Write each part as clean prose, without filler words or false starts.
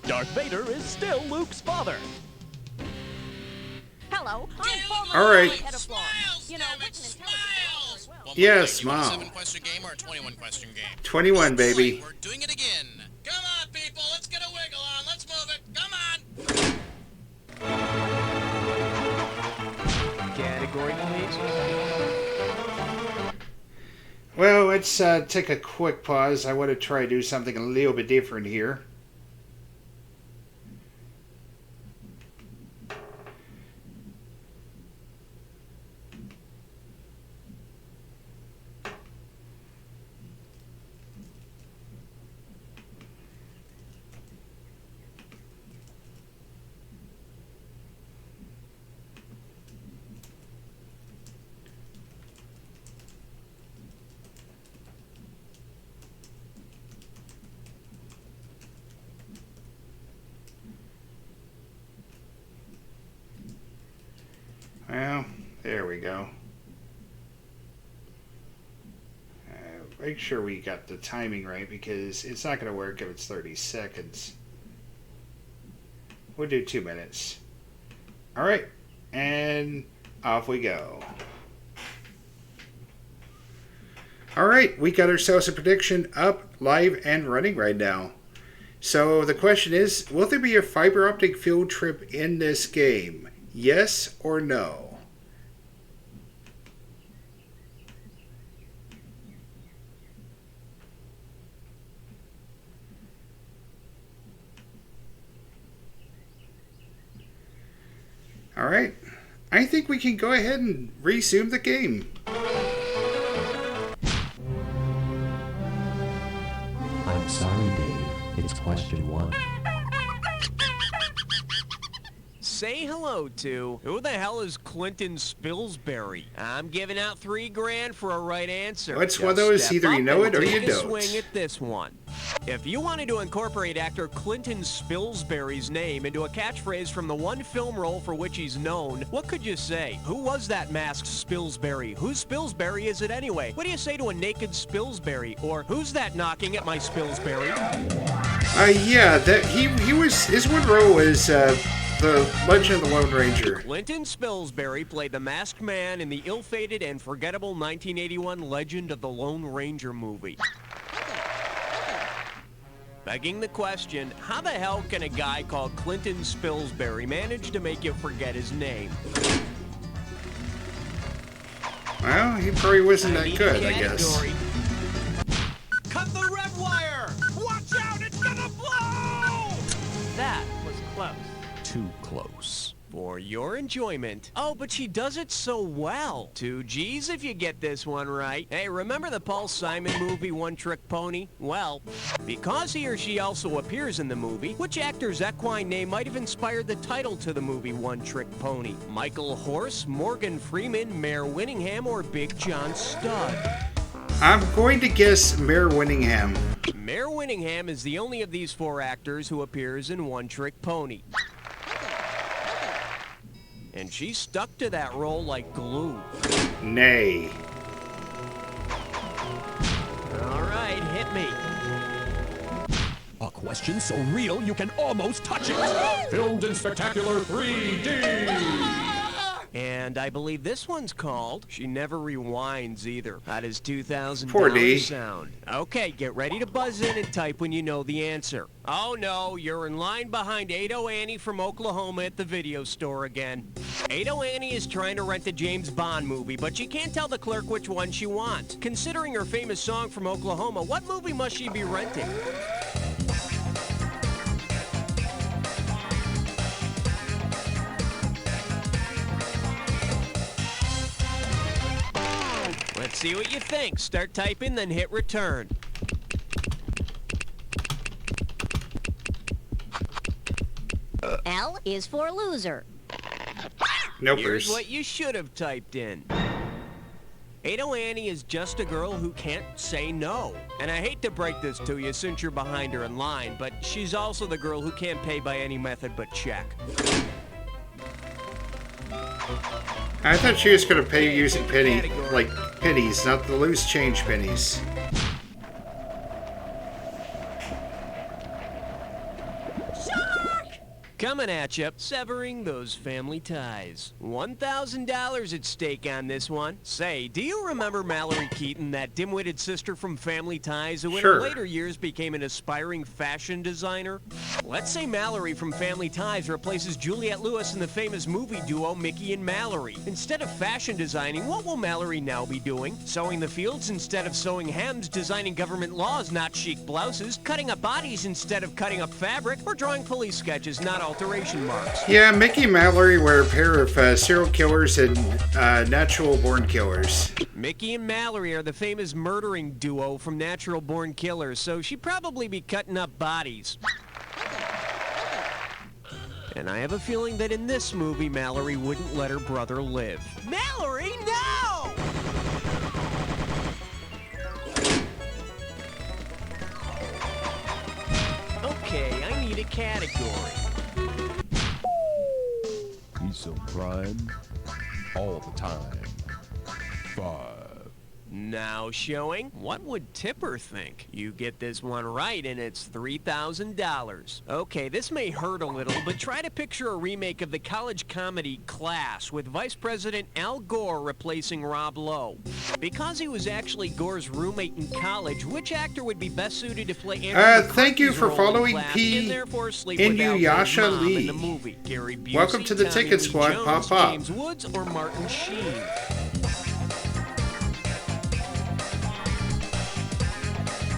Darth Vader is still Luke's father. Hello, I'm All right. Smiles, You know, damn it, written smiles! Well, Yes, you want a Mom. 7-question game or a 21-question game? 21, baby. We're doing it again. Come on, people. Let's get a wiggle on. Let's move it. Come on. Category, please. Well, let's take a quick pause. I want to try to do something a little bit different here. Well, there we go. Make sure we got the timing right because it's not going to work if it's 30 seconds. We'll do 2 minutes. Alright, and off we go. Alright, we got ourselves a prediction up, live, and running right now. So the question is, will there be a fiber optic field trip in this game? Yes or no? All right. I think we can go ahead and resume the game. I'm sorry, Dave. It's question 1. Say hello to who the hell is Clinton Spilsbury? I'm giving out $3,000 for a right answer. What's one of those? Either you know it or you don't. Swing at this one. If you wanted to incorporate actor Clinton Spilsbury's name into a catchphrase from the one film role for which he's known, what could you say? Who was that masked Spilsbury? Whose Spilsbury is it anyway? What do you say to a naked Spilsbury? Or who's that knocking at my Spilsbury? Yeah, that he was. His one role was the Legend of the Lone Ranger. Clinton Spilsbury played the masked man in the ill-fated and forgettable 1981 Legend of the Lone Ranger movie. Begging the question, how the hell can a guy called Clinton Spilsbury manage to make you forget his name? Well, he probably wasn't that good, I guess. Cut the red wire! Watch out, it's gonna blow! That was close. Too close. For your enjoyment. Oh, but she does it so well. 2 G's if you get this one right. Hey, remember the Paul Simon movie, One Trick Pony? Well, because he or she also appears in the movie, which actor's equine name might have inspired the title to the movie One Trick Pony? Michael Horse, Morgan Freeman, Mayor Winningham, or Big John Studd? I'm going to guess Mayor Winningham. Mayor Winningham is the only of these 4 actors who appears in One Trick Pony. And she stuck to that role like glue. Nay. All right, hit me. A question so real you can almost touch it. Filmed in spectacular 3D. And I believe this one's called She Never Rewinds Either. That is $2,000 4D. sound. Okay, get ready to buzz in and type when you know the answer. Oh no, you're in line behind Ado Annie from Oklahoma at the video store again. Ado Annie is trying to rent a James Bond movie, but she can't tell the clerk which one she wants. Considering her famous song from Oklahoma, what movie must she be renting? Let's see what you think. Start typing, then hit return. L is for loser. Nope. Here's what you should have typed in. Ado Annie is just a girl who can't say no. And I hate to break this to you since you're behind her in line, but she's also the girl who can't pay by any method but check. I thought she was going to pay using pennies, not the loose change pennies. Shut Coming at you, severing those family ties. $1,000 at stake on this one. Say, do you remember Mallory Keaton, that dim-witted sister from Family Ties who in her later years became an aspiring fashion designer? Let's say Mallory from Family Ties replaces Juliette Lewis in the famous movie duo Mickey and Mallory. Instead of fashion designing, what will Mallory now be doing? Sowing the fields instead of sewing hems, designing government laws, not chic blouses, cutting up bodies instead of cutting up fabric, or drawing police sketches, not alteration marks. Yeah, Mickey and Mallory were a pair of serial killers and natural-born killers. Mickey and Mallory are the famous murdering duo from Natural Born Killers, so she'd probably be cutting up bodies. And I have a feeling that in this movie, Mallory wouldn't let her brother live. Mallory, no! Okay, I need a category. Piece of crime. All the time. 5. Now showing, what would Tipper think? You get this one right and it's $3,000. Okay, this may hurt a little, but try to picture a remake of the college comedy Class with Vice President Al Gore replacing Rob Lowe. Because he was actually Gore's roommate in college, which actor would be best suited to play Andrew thank you for McCarthy's role in following Class P. and therefore sleep with Al Gore's Inuyasha mom Lee. in the movie? Gary Busey, Welcome to the Tommy Ticket Lee Squad, Jones, pop up. James Woods, or Martin Sheen?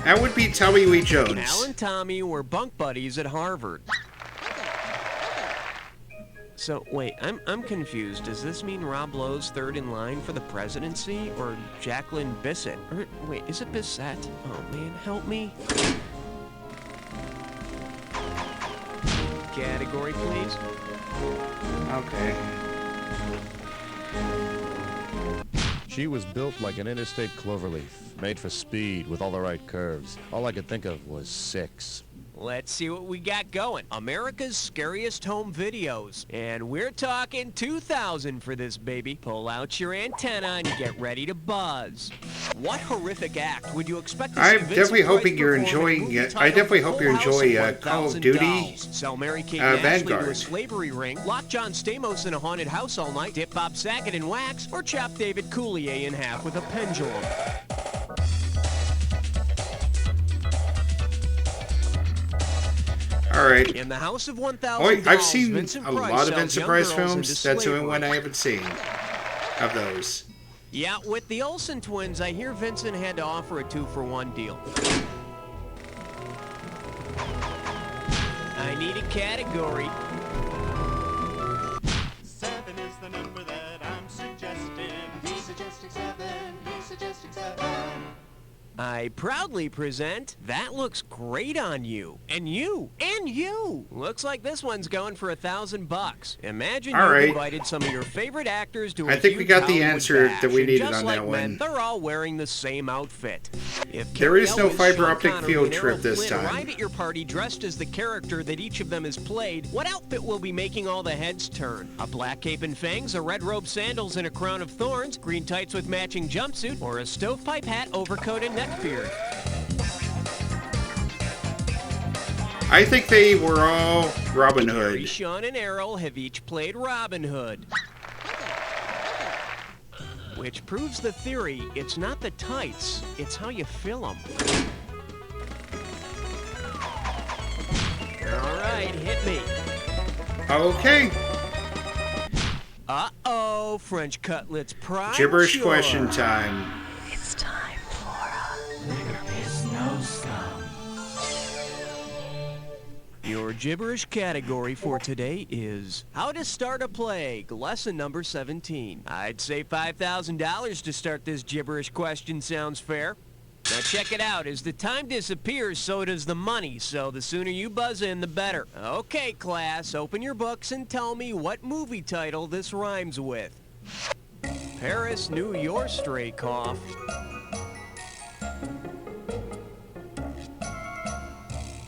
That would be Tommy Lee Al Jones. and Tommy were bunk buddies at Harvard. So, wait, I'm confused. Does this mean Rob Lowe's third in line for the presidency, or Jacqueline Bisset? Or, wait, is it Bissett? Oh, man, help me. Category, please. Okay. She was built like an interstate cloverleaf, made for speed with all the right curves. All I could think of was 6. Let's see what we got going. America's Scariest Home Videos. And we're talking 2,000 for this baby. Pull out your antenna and get ready to buzz. What horrific act would you expect to see I'm Vincent definitely Price hoping you're perform in a enjoying movie it. I titled definitely hope you Full House enjoy of Call of 1,000 Duty Dolls? Sell Mary Kate and Ashley to a Vanguard. slavery ring, lock John Stamos in a haunted house all night, dip Bob Saget in wax, or chop David Coulier in half with a pendulum. All right. In the House of 1,000 Oh, Dolls, I've seen Vincent a Price lot of sells Vincent young Price girls films. into That's the only slavery. one I haven't seen of those. Yeah, with the Olsen twins, I hear Vincent had to offer a 2-for-1 deal. I need a category. 7 is the number that I'm suggesting. He's suggesting 7. He's suggesting 7. I proudly present That Looks Great on You. And you. And you. Looks like this one's going for $1,000. Imagine All you've right. invited some of your favorite actors to a I think we huge got the Hollywood answer bash, that we and needed just on like that men, one. they're all wearing the same outfit. If There Carrie is no Elwes, fiber Sean optic Connery, field and trip Errol this Flynn time. arrive at your party dressed as the character that each of them has played, what outfit will be making all the heads turn? A black cape and fangs, a red robe, sandals, and a crown of thorns, green tights with matching jumpsuit, or a stovepipe hat, overcoat, and neckbeard? I think they were all Robin Gary, Hood. Sean, and Errol have each played Robin Hood. Which proves the theory, it's not the tights, it's how you fill them. All right, hit me. Okay. Uh-oh, French cutlets prime. Gibberish sure. question time. It's time for a... There is no scum. Your gibberish category for today is How to Start a Plague, lesson number 17. I'd say $5,000 to start this gibberish question sounds fair. Now check it out. As the time disappears, so does the money, so the sooner you buzz in, the better. Okay, class, open your books and tell me what movie title this rhymes with. Paris, New York, stray cough.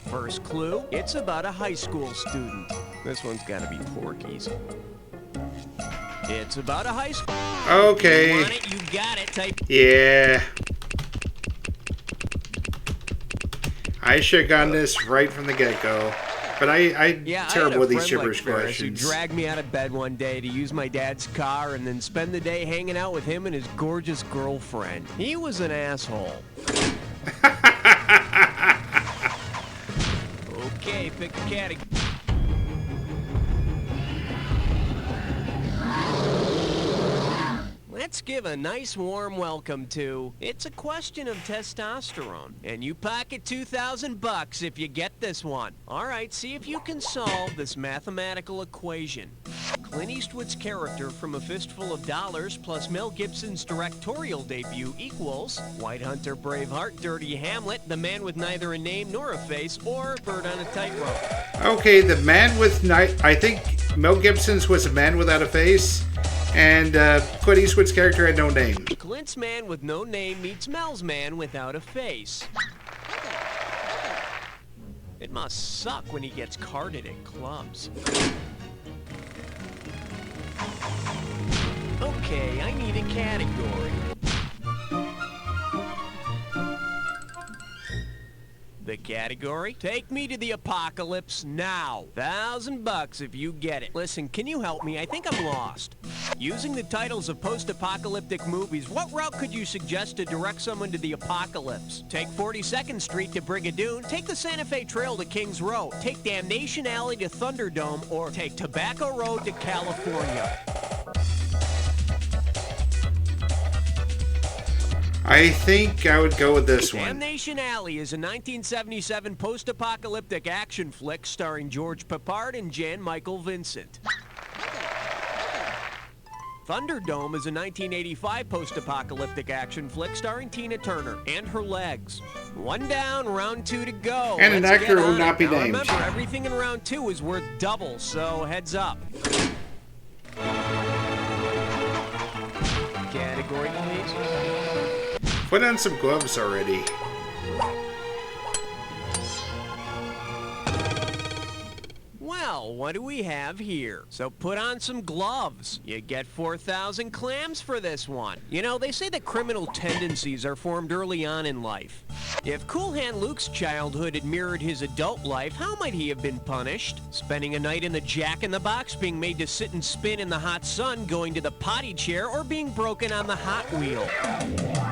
First clue, it's about a high school student. This one's gotta be Porky's. It's about a high school. Okay. You want it, you got it, type. Yeah. I should have gotten this right from the get-go. But I'm Yeah, terrible I with had a these friend gibberish like Ferris who questions. dragged me out of bed one day to use my dad's car and then spend the day hanging out with him and his gorgeous girlfriend. He was an asshole. Okay, pick a category. Let's give a nice warm welcome to It's a Question of Testosterone. And you pocket $2,000 if you get this one. All right, see if you can solve this mathematical equation. Clint Eastwood's character from A Fistful of Dollars plus Mel Gibson's directorial debut equals White Hunter, Braveheart, Dirty Hamlet, The Man with Neither a Name nor a Face, or Bird on a Tightrope. Okay, the man with I think Mel Gibson's was a man without a face, and Clint Eastwood's character had no name. Clint's man with no name meets Mel's man without a face. It must suck when he gets carded at clubs. Okay, I need a category. The category? Take me to the apocalypse now. $1,000 if you get it. Listen, can you help me? I think I'm lost. Using the titles of post-apocalyptic movies, what route could you suggest to direct someone to the apocalypse? Take 42nd Street to Brigadoon, take the Santa Fe Trail to Kings Row, take Damnation Alley to Thunderdome, or take Tobacco Road to California. I think I would go with this one. Damnation Alley is a 1977 post-apocalyptic action flick starring George Peppard and Jan Michael Vincent. Thunderdome is a 1985 post-apocalyptic action flick starring Tina Turner and her legs. One down, round two to go. And an Let's actor get who on will not it. be Now, named. remember, everything in round two is worth double, so heads up. Category, please. Put on some gloves already. Well, what do we have here? So put on some gloves. You get 4,000 clams for this one. You know, they say that criminal tendencies are formed early on in life. If Cool Hand Luke's childhood had mirrored his adult life, how might he have been punished? Spending a night in the Jack-in-the-Box, being made to sit and spin in the hot sun, going to the potty chair, or being broken on the Hot Wheel?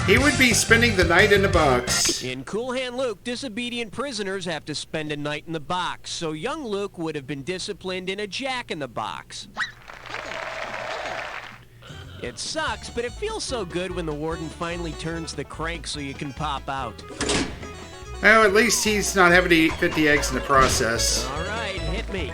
He would be spending the night in the box. In Cool Hand Luke, disobedient prisoners have to spend a night in the box, so young Luke would have been disciplined in a Jack-in-the-Box. It sucks, but it feels so good when the warden finally turns the crank so you can pop out. Well, at least he's not having to eat 50 eggs in the process. All right, hit me.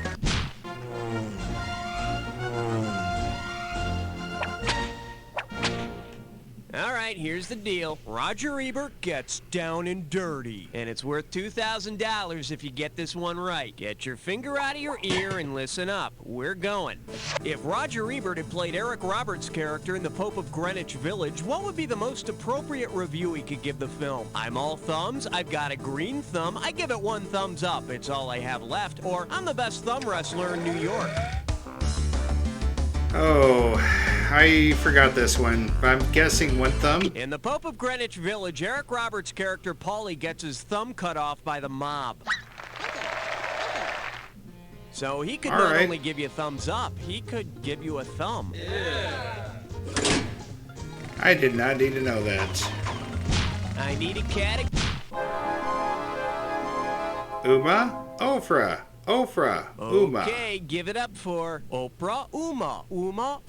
All right, here's the deal. Roger Ebert gets down and dirty, and it's worth $2,000 if you get this one right. Get your finger out of your ear and listen up. We're going. If Roger Ebert had played Eric Roberts' character in The Pope of Greenwich Village, what would be the most appropriate review he could give the film? I'm all thumbs, I've got a green thumb, I give it 1 thumbs up, it's all I have left, or I'm the best thumb wrestler in New York. Oh, I forgot this one. I'm guessing 1 thumb. In The Pope of Greenwich Village, Eric Roberts' character Paulie gets his thumb cut off by the mob. So he could not only give you a thumbs up, he could give you a thumb. I did not need to know that. I need a category. Uma, Ofra, Ofra, Uma. Okay, give it up for Oprah, Uma,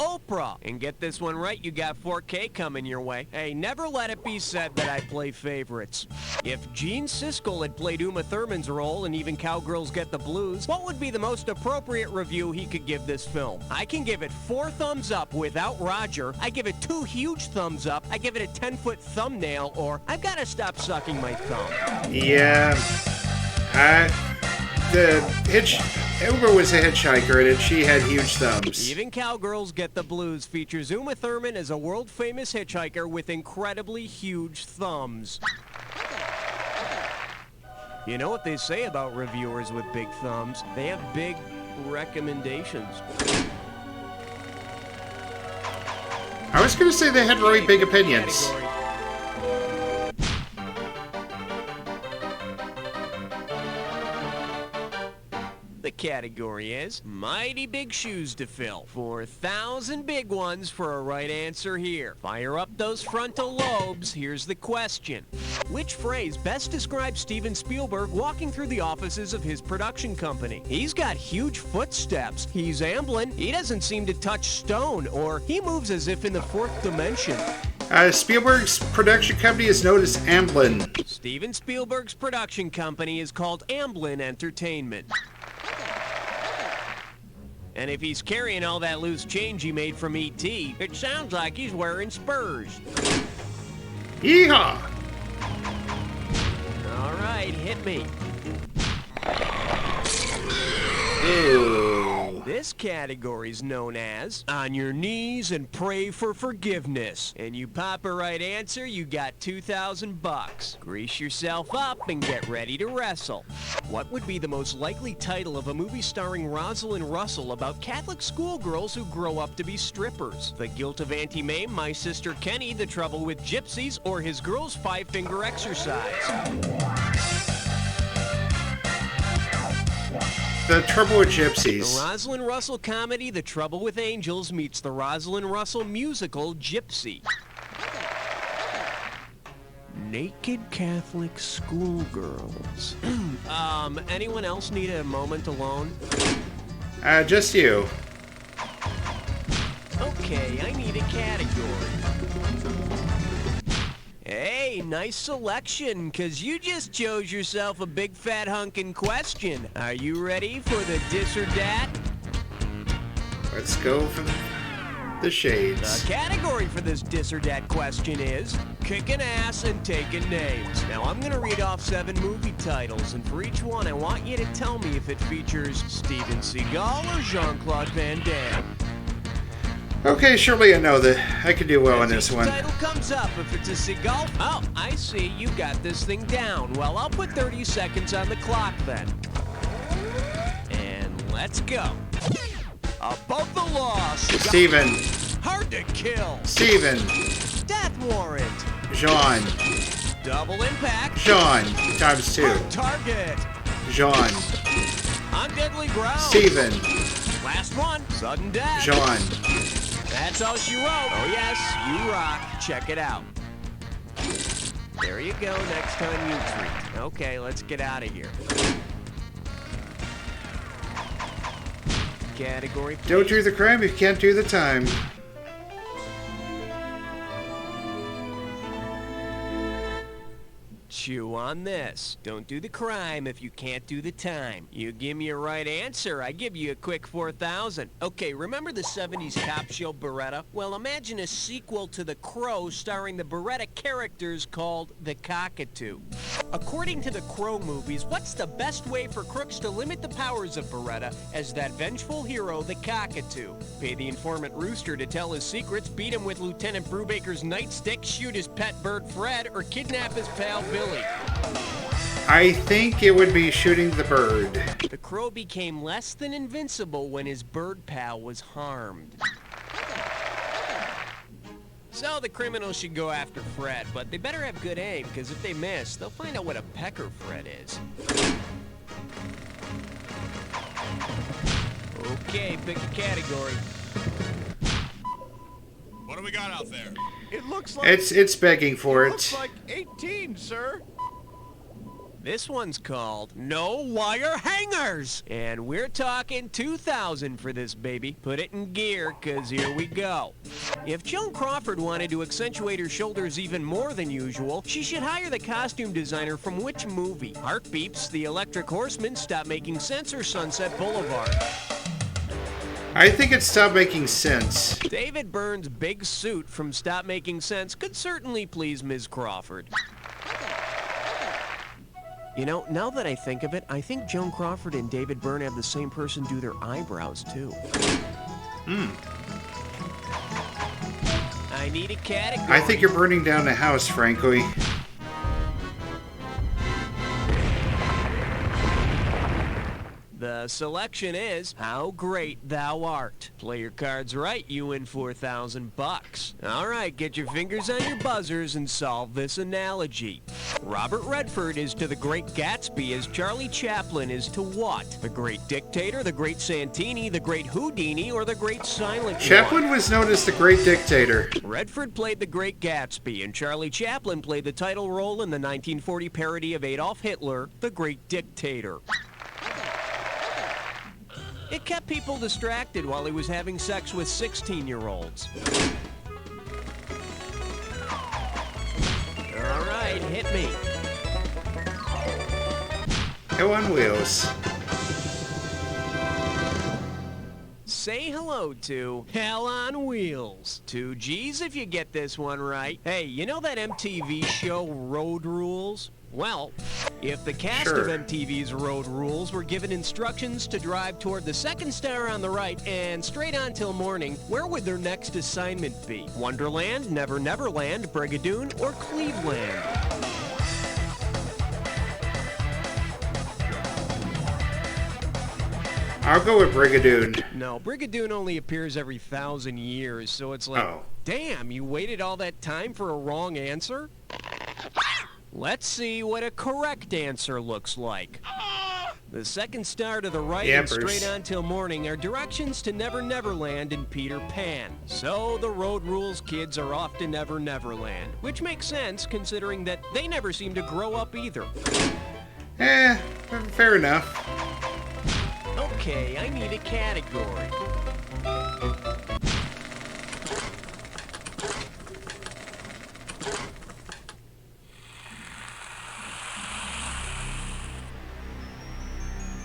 Oprah. And get this one right, you got 4K coming your way. Hey, never let it be said that I play favorites. If Gene Siskel had played Uma Thurman's role in Even Cowgirls Get the Blues, what would be the most appropriate review he could give this film? I can give it 4 thumbs up without Roger. I give it 2 huge thumbs up. I give it a 10-foot thumbnail, or I've got to stop sucking my thumb. Yeah. Uber was a hitchhiker and she had huge thumbs. Even Cowgirls Get the Blues features Uma Thurman as a world-famous hitchhiker with incredibly huge thumbs. You know what they say about reviewers with big thumbs? They have big recommendations. I was going to say they had really big opinions. The category is mighty big shoes to fill. 4,000 big ones for a right answer here. Fire up those frontal lobes. Here's the question. Which phrase best describes Steven Spielberg walking through the offices of his production company? He's got huge footsteps. He's ambling. He doesn't seem to touch stone, or he moves as if in the fourth dimension. Spielberg's production company is known as Amblin. Steven Spielberg's production company is called Amblin Entertainment. And if he's carrying all that loose change he made from E.T., it sounds like he's wearing spurs. Yeehaw! All right, hit me. Ooh. This category is known as On Your Knees and Pray for Forgiveness. And you pop a right answer, you got $2,000. Grease yourself up and get ready to wrestle. What would be the most likely title of a movie starring Rosalind Russell about Catholic schoolgirls who grow up to be strippers? The Guilt of Auntie Mame, My Sister Kenny, The Trouble with Gypsies, or His Girl's Five-Finger Exercise? The Trouble with The Gypsies. Rosalind Russell comedy The Trouble with Angels meets the Rosalind Russell musical Gypsy. Naked Catholic schoolgirls. Anyone else need a moment alone? Just you. Okay, I need a category. Hey, nice selection, because you just chose yourself a big fat hunkin' question. Are you ready for the dis or dat? Let's go for the shades. The category for this dis or dat question is kicking ass and taking names. Now, I'm going to read off 7 movie titles, and for each one, I want you to tell me if it features Steven Seagal or Jean-Claude Van Damme. Okay, surely I know that I can do well on this one. Title comes up if it's a Seagal. Oh, I see. You got this thing down. Well, I'll put 30 seconds on the clock then. And let's go. Above the law, Steven. Hard to kill. Steven. Death warrant. Jean. Double impact. Jean. Times 2. Hard target. Jean. On deadly ground. Steven. Last one. Sudden death. Jean. That's all she wrote. Oh yes, you rock. Check it out. There you go. Next time you treat. Okay, let's get out of here. Category. Don't do the crime if you can't do the time. Chew on this. Don't do the crime if you can't do the time. You give me a right answer, I give you a quick 4,000. Okay, remember the 70s cop show Beretta? Well, imagine a sequel to The Crow starring the Beretta characters called The Cockatoo. According to the Crow movies, what's the best way for crooks to limit the powers of Beretta as that vengeful hero, the Cockatoo? Pay the informant Rooster to tell his secrets, beat him with Lieutenant Brubaker's nightstick, shoot his pet bird Fred, or kidnap his pal Billy? I think it would be shooting the bird. The Crow became less than invincible when his bird pal was harmed. So the criminals should go after Fred, but they better have good aim, because if they miss, they'll find out what a pecker Fred is. Okay, pick a category. What do we got out there? It looks like It's begging for looks it. like 18, sir. This one's called No Wire Hangers, and we're talking 2,000 for this baby. Put it in gear, cause here we go. If Joan Crawford wanted to accentuate her shoulders even more than usual, she should hire the costume designer from which movie? Heart Beeps, The Electric Horseman, Stop Making Sense, or Sunset Boulevard? I think it stopped making sense. David Byrne's big suit from Stop Making Sense could certainly please Ms. Crawford. You know, now that I think of it, I think Joan Crawford and David Byrne have the same person do their eyebrows, too. I need a category. I think you're burning down the house, frankly. The The selection is How Great Thou Art. Play your cards right, you win $4,000. All right, get your fingers on your buzzers and solve this analogy. Robert Redford is to The Great Gatsby as Charlie Chaplin is to what? The Great Dictator, the Great Santini, the Great Houdini, or the Great Silent Chaplin One? was known as the Great Dictator. Redford played the Great Gatsby, and Charlie Chaplin played the title role in the 1940 parody of Adolf Hitler, The Great Dictator. It kept people distracted while he was having sex with 16-year-olds. All right, hit me. Hell on Wheels. Say hello to Hell on Wheels. 2 G's if you get this one right. Hey, you know that MTV show Road Rules? Well, if the cast of MTV's Road Rules were given instructions to drive toward the second star on the right and straight on till morning, where would their next assignment be? Wonderland, Never Neverland, Brigadoon, or Cleveland? I'll go with Brigadoon. No, Brigadoon only appears every 1,000 years, so it's like, damn, you waited all that time for a wrong answer? Let's see what a correct answer looks like. The second star to the right and straight on till morning are directions to Never Neverland and Peter Pan. So the Road Rules kids are off to Never Neverland, which makes sense considering that they never seem to grow up either. Fair enough. Okay, I need a category.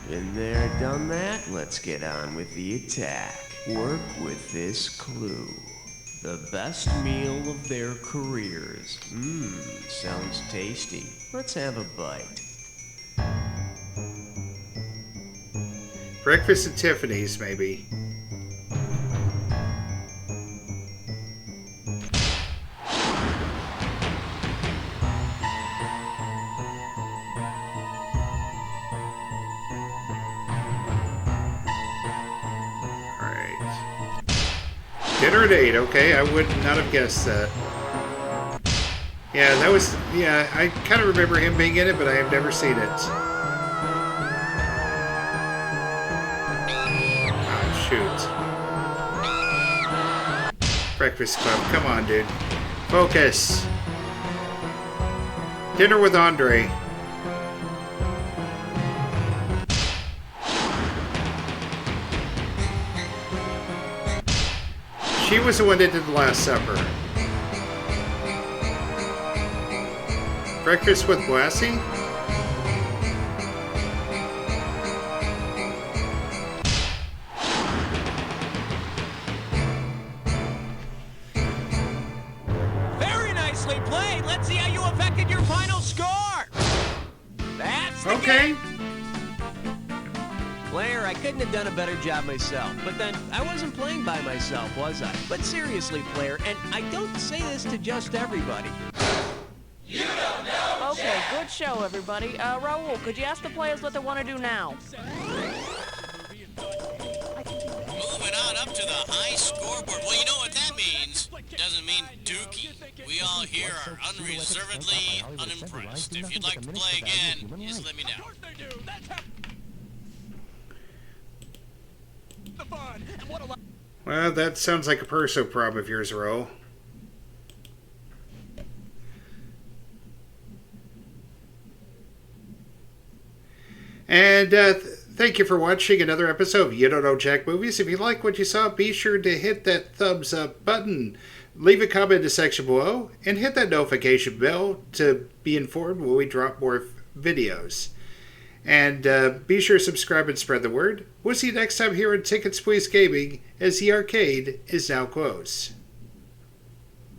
Been there, done that. Let's get on with the attack. Work with this clue. The best meal of their careers. Sounds tasty. Let's have a bite. Breakfast at Tiffany's, maybe. Dinner at 8, okay, I would not have guessed that. Yeah, that was, I kind of remember him being in it, but I have never seen it. Oh, shoot. Breakfast Club, come on, dude. Focus. Dinner with Andre. She was the one that did the Last Supper. Breakfast with Blassie? Very nicely played. Let's see how you affected your final score. That's the game. Blair, I couldn't have done a better job myself, but then I wasn't playing by myself, was I? But seriously, Blair, and I don't say this to just everybody. You don't know. Okay, good show, everybody. Raul, could you ask the players what they want to do now? Moving on up to the high scoreboard. Well, you know what that means. It doesn't mean dookie. We all here are unreservedly unimpressed. If you'd like to play again, just let me know. Well, that sounds like a personal problem of yours, Ro. And thank you for watching another episode of You Don't Know Jack Movies. If you like what you saw, be sure to hit that thumbs up button. Leave a comment in the section below, and hit that notification bell to be informed when we drop more videos. And be sure to subscribe and spread the word. We'll see you next time here on Tickets Please Gaming, as the arcade is now closed.